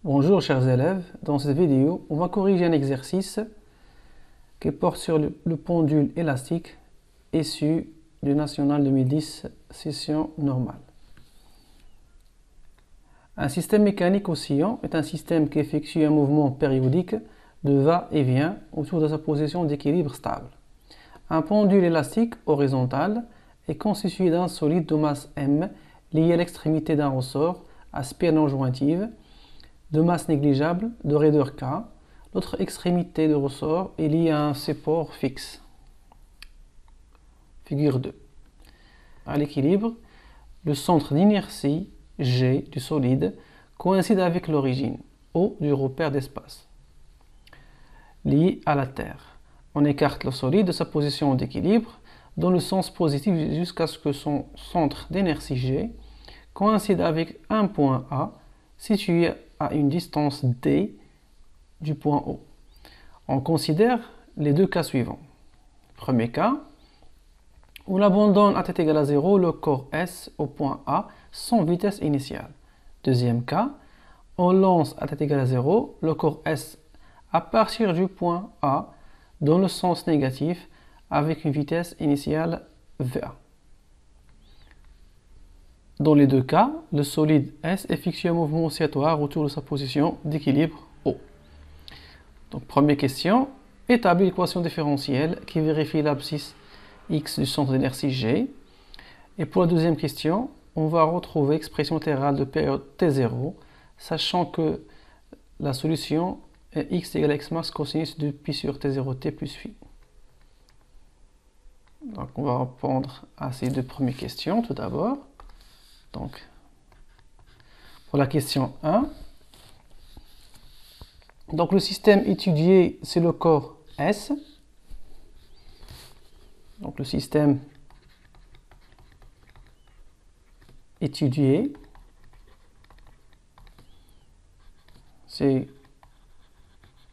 Bonjour chers élèves, dans cette vidéo, on va corriger un exercice qui porte sur le pendule élastique issu du National 2010 session normale. Un système mécanique oscillant est un système qui effectue un mouvement périodique de va-et-vient autour de sa position d'équilibre stable. Un pendule élastique horizontal est constitué d'un solide de masse m lié à l'extrémité d'un ressort à spire non jointive de masse négligeable de raideur K. L'autre extrémité de ressort est liée à un support fixe. Figure 2. À l'équilibre, le centre d'inertie G du solide coïncide avec l'origine O du repère d'espace lié à la Terre. On écarte le solide de sa position d'équilibre dans le sens positif jusqu'à ce que son centre d'inertie G coïncide avec un point A situé à une distance D du point O. On considère les deux cas suivants. Premier cas, on abandonne à t égale à 0 le corps S au point A sans vitesse initiale. Deuxième cas, on lance à t égale à 0 le corps S à partir du point A dans le sens négatif avec une vitesse initiale V1. Dans les deux cas, le solide S effectue un mouvement oscillatoire autour de sa position d'équilibre O. Donc, première question, établis l'équation différentielle qui vérifie l'abscisse x du centre d'inertie G. Et pour la deuxième question, on va retrouver l'expression intégrale de période T0, sachant que la solution est x égale à x max cosinus de pi sur T0t plus phi. Donc, on va répondre à ces deux premières questions tout d'abord. Donc, pour la question 1, donc le système étudié, c'est le corps S. Donc, le système étudié, c'est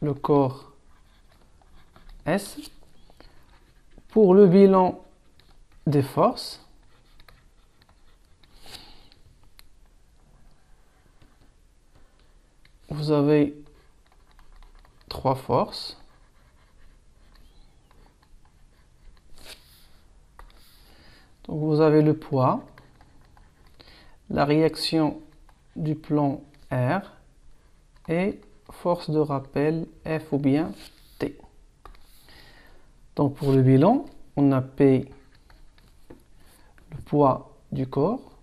le corps S. Pour le bilan des forces, vous avez trois forces. Donc vous avez le poids, la réaction du plan R et force de rappel F ou bien T. Donc pour le bilan, on a P, le poids du corps,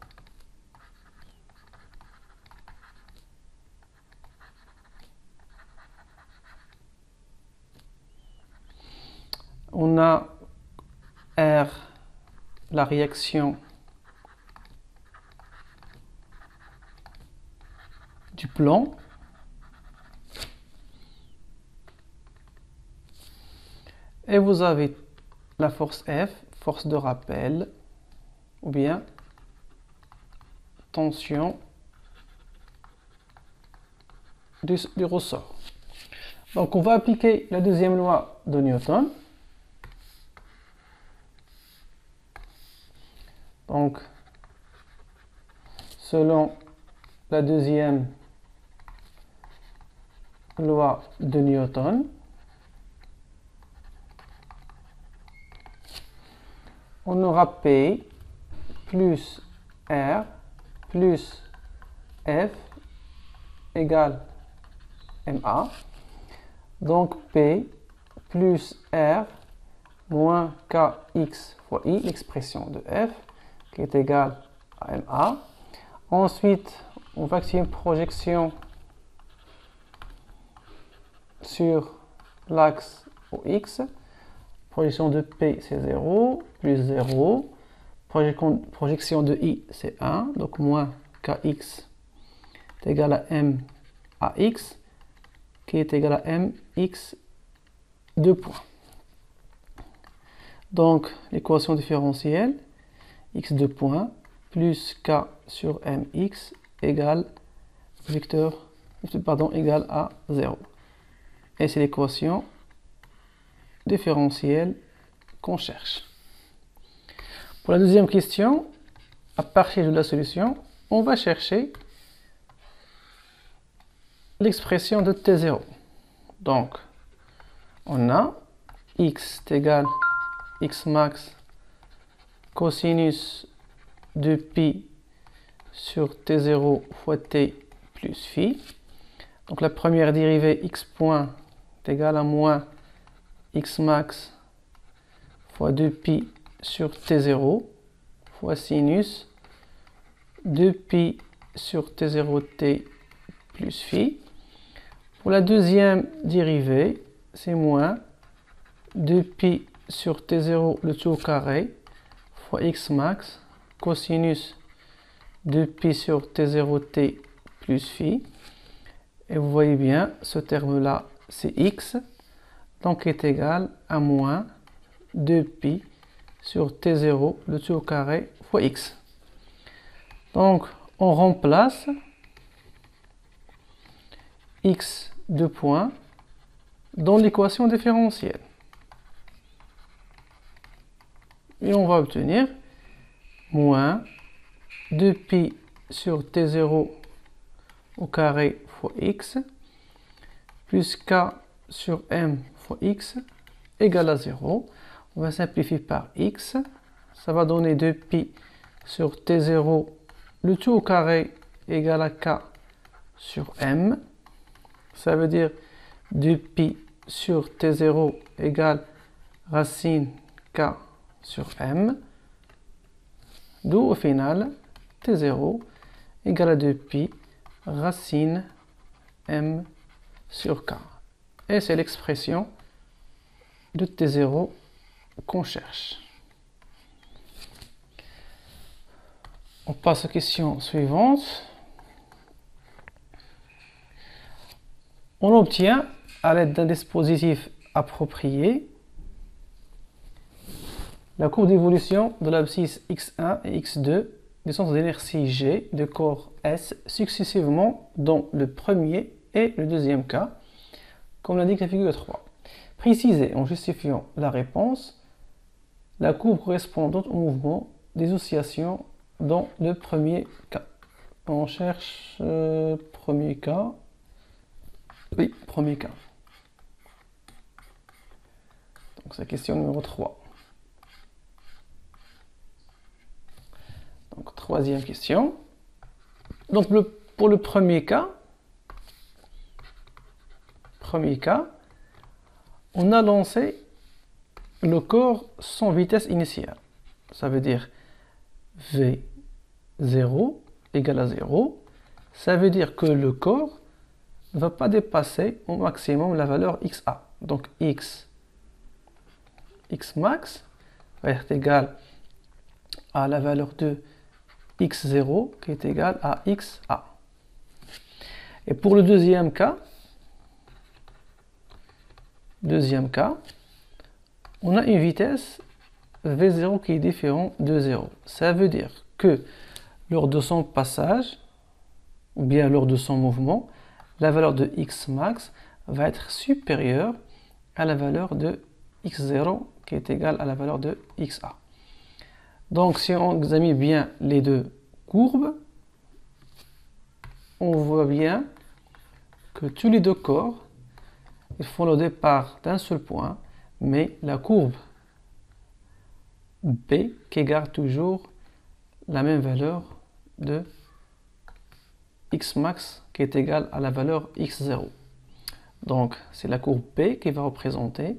on a R, la réaction du plan, et vous avez la force F, force de rappel, ou bien tension du ressort. Donc on va appliquer la deuxième loi de Newton. Donc, selon la deuxième loi de Newton, on aura P plus R plus F égale MA. Donc, P plus R moins Kx fois I, l'expression de F, qui est égale à MA. Ensuite, on va activer une projection sur l'axe OX. Projection de P, c'est 0, plus 0. Projection de I, c'est 1. Donc, moins Kx est égal à M à X, qui est égal à Mx 2 points. Donc, l'équation différentielle, x 2 points, plus k sur mx égale égale à 0. Et c'est l'équation différentielle qu'on cherche. Pour la deuxième question, à partir de la solution, on va chercher l'expression de T0. Donc, on a x est égal x max cosinus de pi sur T0 fois T plus phi. Donc la première dérivée x point est égale à moins x max fois 2pi sur T0 fois sinus 2pi sur T0t plus phi. Pour la deuxième dérivée, c'est moins 2pi sur T0 le tout au carré fois x max cosinus 2pi sur T0t plus phi. Et vous voyez bien, ce terme-là, c'est x, donc est égal à moins 2pi sur T0 le tout au carré fois x. Donc, on remplace x de point dans l'équation différentielle. Et on va obtenir moins 2pi sur T0 au carré fois x plus k sur m fois x égale à 0. On va simplifier par x. Ça va donner 2pi sur T0 le tout au carré égale à k sur m. Ça veut dire 2pi sur T0 égale racine k sur m. D'où au final T0 égale à 2pi racine m sur k. Et c'est l'expression de T0 qu'on cherche. On passe aux questions suivantes. On obtient, à l'aide d'un dispositif approprié, la courbe d'évolution de l'abscisse x1 et x2 du centre d'inertie G de corps S successivement dans le premier et le deuxième cas, comme l'indique la figure 3. Précisez en justifiant la réponse la courbe correspondante au mouvement des oscillations dans le premier cas. On cherche premier cas. Oui, premier cas. Donc c'est la question numéro 3. Donc troisième question. Donc pour le premier cas, on a lancé le corps sans vitesse initiale. Ça veut dire V0 égale à 0. Ça veut dire que le corps ne va pas dépasser au maximum la valeur xa. Donc x max va être égal à la valeur de x0 qui est égal à xa. Et pour le deuxième cas, on a une vitesse v0 qui est différente de 0. Ça veut dire que lors de son passage, ou bien lors de son mouvement, la valeur de x max va être supérieure à la valeur de x0 qui est égale à la valeur de xa. Donc si on examine bien les deux courbes, on voit bien que tous les deux corps ils font le départ d'un seul point, mais la courbe B qui garde toujours la même valeur de x max qui est égale à la valeur x0. Donc c'est la courbe B qui va représenter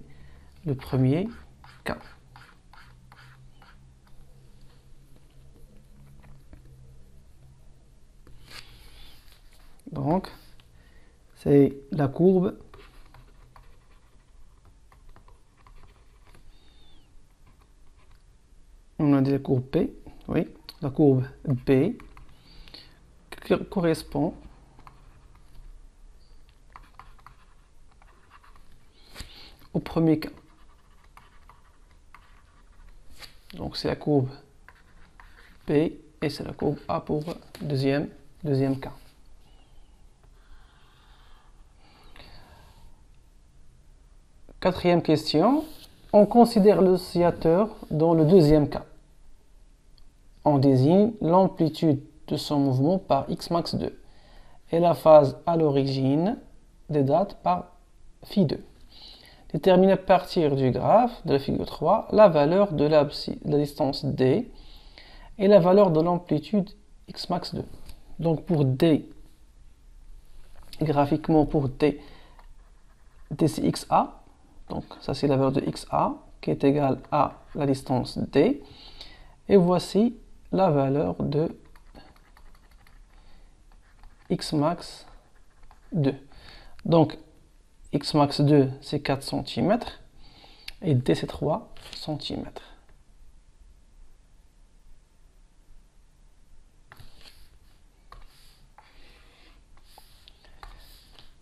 le premier cas. Donc c'est la courbe on a dit la courbe P, oui, la courbe B qui correspond au premier cas. Donc c'est la courbe P et c'est la courbe A pour deuxième cas. Quatrième question, on considère l'oscillateur dans le deuxième cas. On désigne l'amplitude de son mouvement par x max 2. et la phase à l'origine des dates par phi2. Détermine à partir du graphe de la figure 3 la valeur de la distance d et la valeur de l'amplitude x max 2. Donc pour d, graphiquement pour d, c'est xa, donc ça c'est la valeur de xa qui est égale à la distance d, et voici la valeur de x max 2. Donc x max 2 c'est 4 cm et d c'est 3 cm.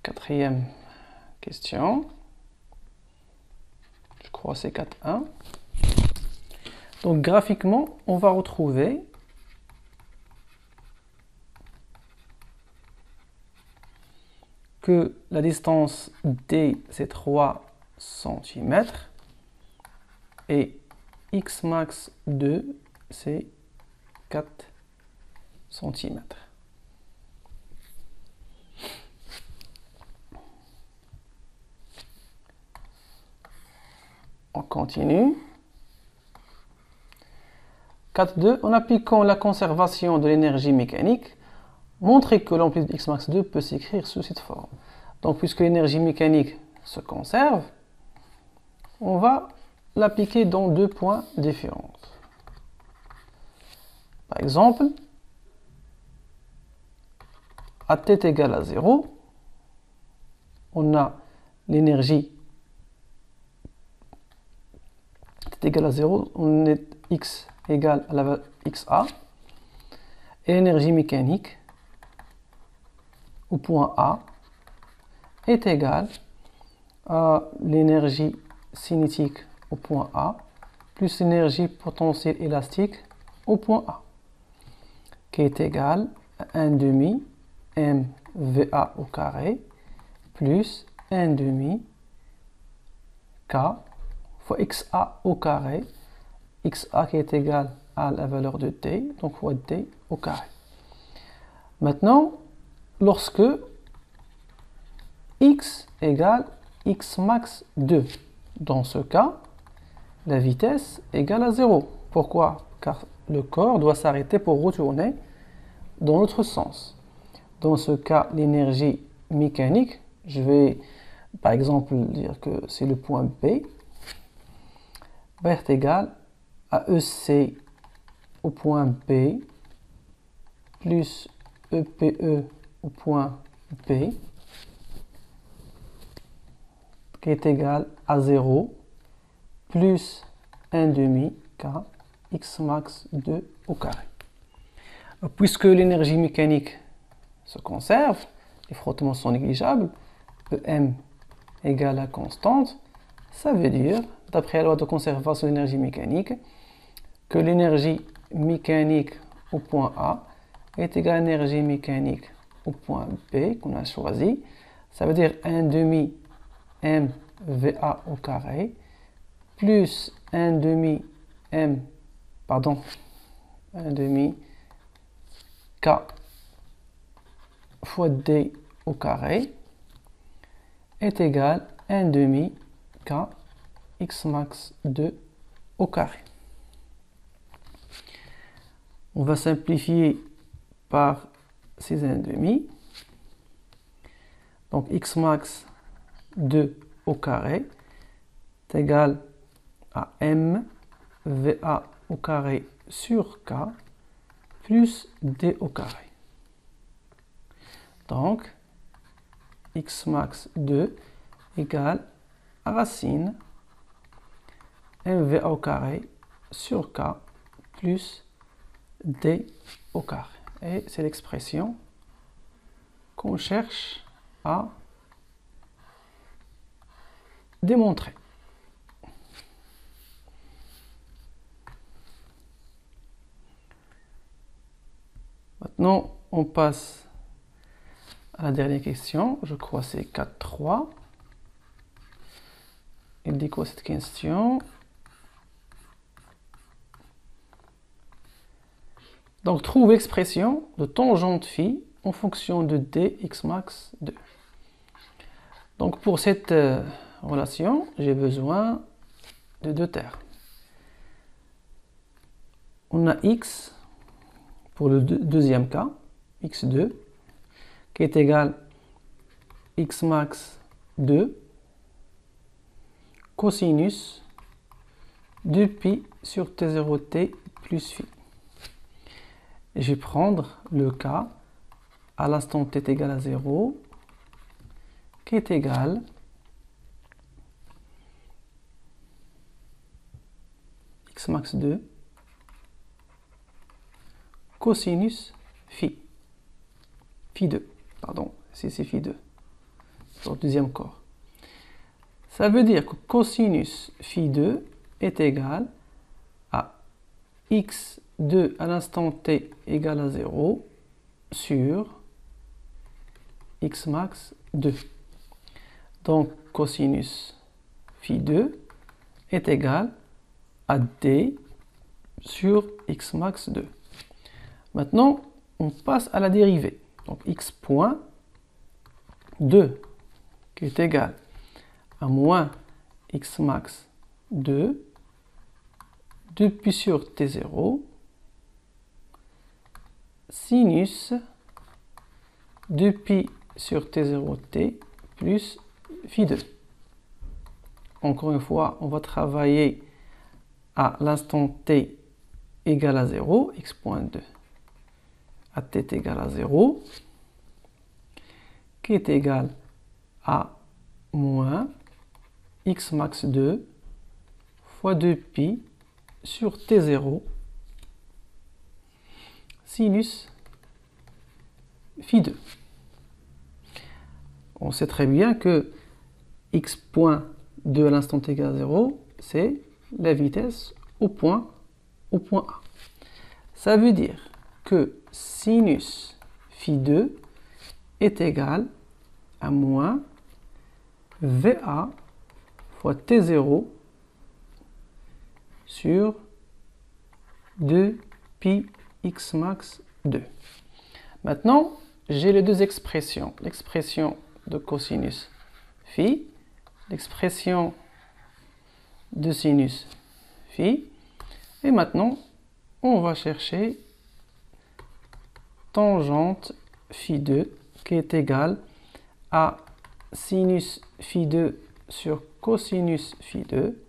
Quatrième question. Je crois que c'est 4.1. Donc graphiquement, on va retrouver que la distance D c'est 3 cm et x max 2 c'est 4 cm. On continue. 4.2. En appliquant la conservation de l'énergie mécanique, montrer que l'amplitude x max 2 peut s'écrire sous cette forme. Donc puisque l'énergie mécanique se conserve, on va l'appliquer dans deux points différents. Par exemple, à t égale à 0, on a l'énergie t égale à 0, on est x égale à la valeur xa, et l'énergie mécanique au point A est égale à l'énergie cinétique au point A plus l'énergie potentielle élastique au point A, qui est égale à 1 demi mva au carré plus 1 demi k fois xa au carré, xa qui est égal à la valeur de t, donc fois t au carré. Maintenant, lorsque x égale x max 2, dans ce cas, la vitesse égale à 0. Pourquoi? Car le corps doit s'arrêter pour retourner dans l'autre sens. Dans ce cas, l'énergie mécanique, je vais par exemple dire que c'est le point B, va être égal à EC au point B plus EPE au point B, qui est égal à 0 plus 1 demi K x max 2 au carré. Puisque l'énergie mécanique se conserve, les frottements sont négligeables, EM égale à constante, ça veut dire, d'après la loi de conservation de l'énergie mécanique, que l'énergie mécanique au point A est égale à l'énergie mécanique au point B qu'on a choisi. Ça veut dire 1 demi mva au carré plus 1 demi 1 demi k fois d au carré est égal à 1 demi k x max 2 au carré. On va simplifier par ces 1 demi. Donc x max 2 au carré est égal à m va au carré sur k plus d au carré. Donc x max 2 égale à racine mva au carré sur k plus d au carré. Et c'est l'expression qu'on cherche à démontrer. Maintenant, on passe à la dernière question. Je crois que c'est 4.3. Il dit quoi cette question? Donc, trouve l'expression de tangente phi en fonction de d x max 2. Donc pour cette relation, j'ai besoin de deux termes. On a x pour le deuxième cas, x2, qui est égal à x max 2 cosinus de pi sur t0t plus phi. Je vais prendre le cas à l'instant t est égal à 0, qui est égal x max 2 cosinus phi. Phi 2, pardon, c'est phi 2, sur le deuxième corps. Ça veut dire que cosinus phi 2 est égal à x2 à l'instant t égale à 0 sur x max 2. Donc cosinus phi 2 est égal à d sur x max 2. Maintenant, on passe à la dérivée. Donc x point 2 qui est égal à moins x max 2 pi sur t0 sinus 2 pi sur t0t plus phi 2. Encore une fois, on va travailler à l'instant t égale à 0, x point 2 à t est égal à 0, qui est égal à moins x max 2 fois 2 pi sur t0 sinus phi 2. On sait très bien que x point 2 à l'instant t égale à 0, c'est la vitesse au point A. Ça veut dire que sinus phi 2 est égal à moins VA fois T0 sur 2 pi x max 2. Maintenant, j'ai les deux expressions. L'expression de cosinus phi, l'expression de sinus phi. Et maintenant, on va chercher tangente phi 2 qui est égale à sinus phi 2 sur cosinus phi 2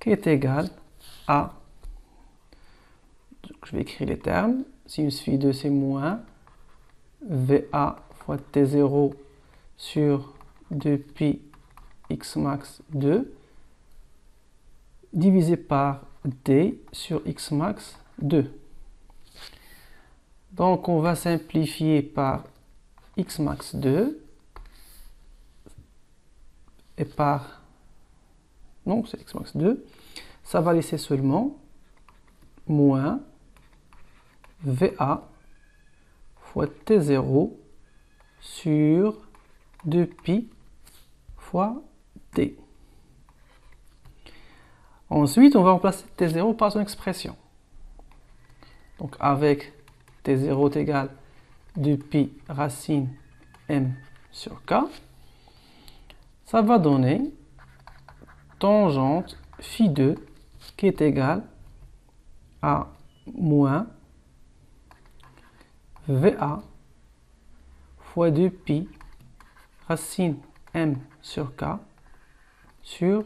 qui est égal à, je vais écrire les termes, sinus phi 2 c'est moins VA fois T0 sur 2 pi x max 2 divisé par D sur x max 2. Donc on va simplifier par x max 2 et par, non c'est x max 2, ça va laisser seulement moins VA fois T0 sur 2 pi fois D. Ensuite, on va remplacer T0 par son expression. Donc avec T0 est égal à 2 pi racine M sur K, ça va donner tangente phi 2 qui est égale à moins VA fois 2 pi racine M sur K sur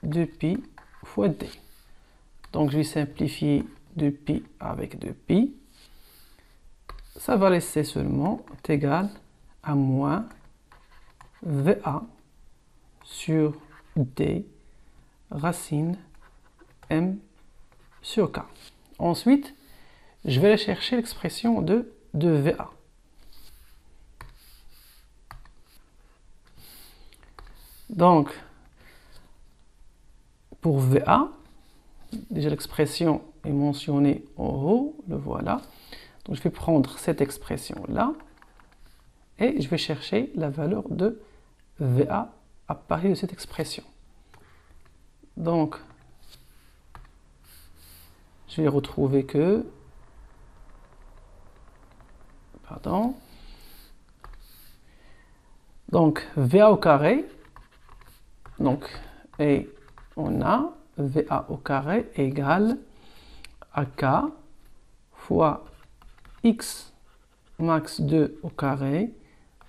2 pi fois D. Donc je vais simplifier 2 pi avec 2 pi. Ça va laisser seulement égal à moins VA sur D racine M sur K. Ensuite, je vais aller chercher l'expression de VA. Donc, pour VA, déjà l'expression est mentionnée en haut, le voilà. Donc je vais prendre cette expression-là et je vais chercher la valeur de VA à partir de cette expression. Donc, je vais retrouver que, Pardon. Donc, VA au carré. Donc, et on a VA au carré égale AK fois X max 2 au carré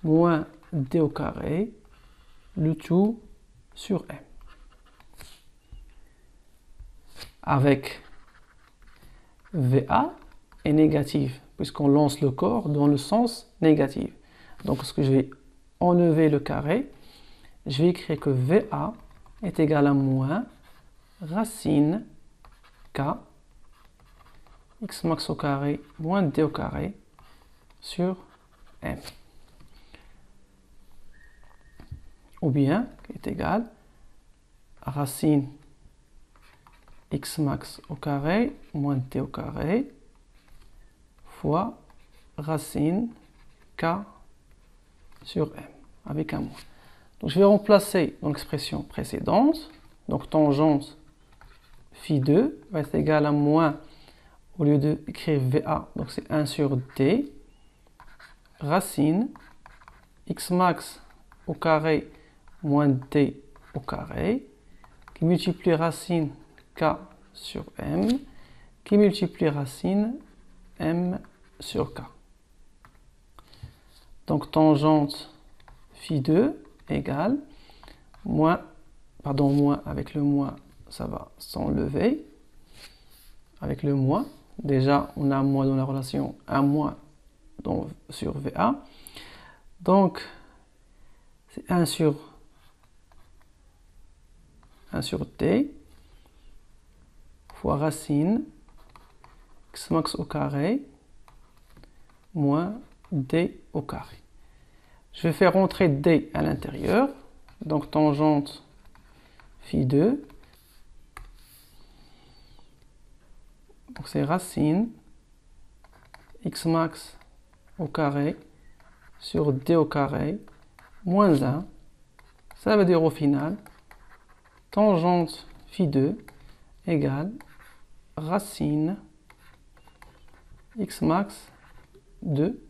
moins D au carré, le tout sur M. Avec VA est négatif, puisqu'on lance le corps dans le sens négatif. Donc, ce que je vais enlever le carré, je vais écrire que VA est égal à moins racine K X max au carré moins D au carré sur M. Ou bien, est égal à racine X max au carré moins D au carré fois racine K sur M avec un moins. Donc je vais remplacer dans l'expression précédente. Donc tangente phi2 va être égal à moins, au lieu d'écrire VA, donc c'est 1 sur D, racine X max au carré moins D au carré, qui multiplie racine K sur M, qui multiplie racine M sur K. Donc tangente phi2 égale moins avec le moins, ça va s'enlever. Avec le moins, déjà on a un moins dans la relation, un moins sur VA. Donc c'est 1 sur T fois racine X max au carré moins D au carré. Je vais faire rentrer D à l'intérieur. Donc tangente phi2. Donc c'est racine X max au carré sur D au carré moins 1. Ça veut dire au final, tangente phi2 égale racine X max de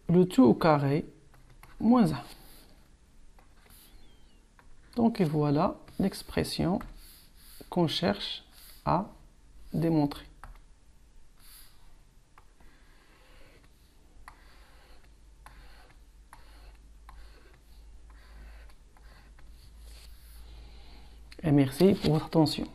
le tout au carré moins 1. Donc et voilà l'expression qu'on cherche à démontrer. Et merci pour votre attention.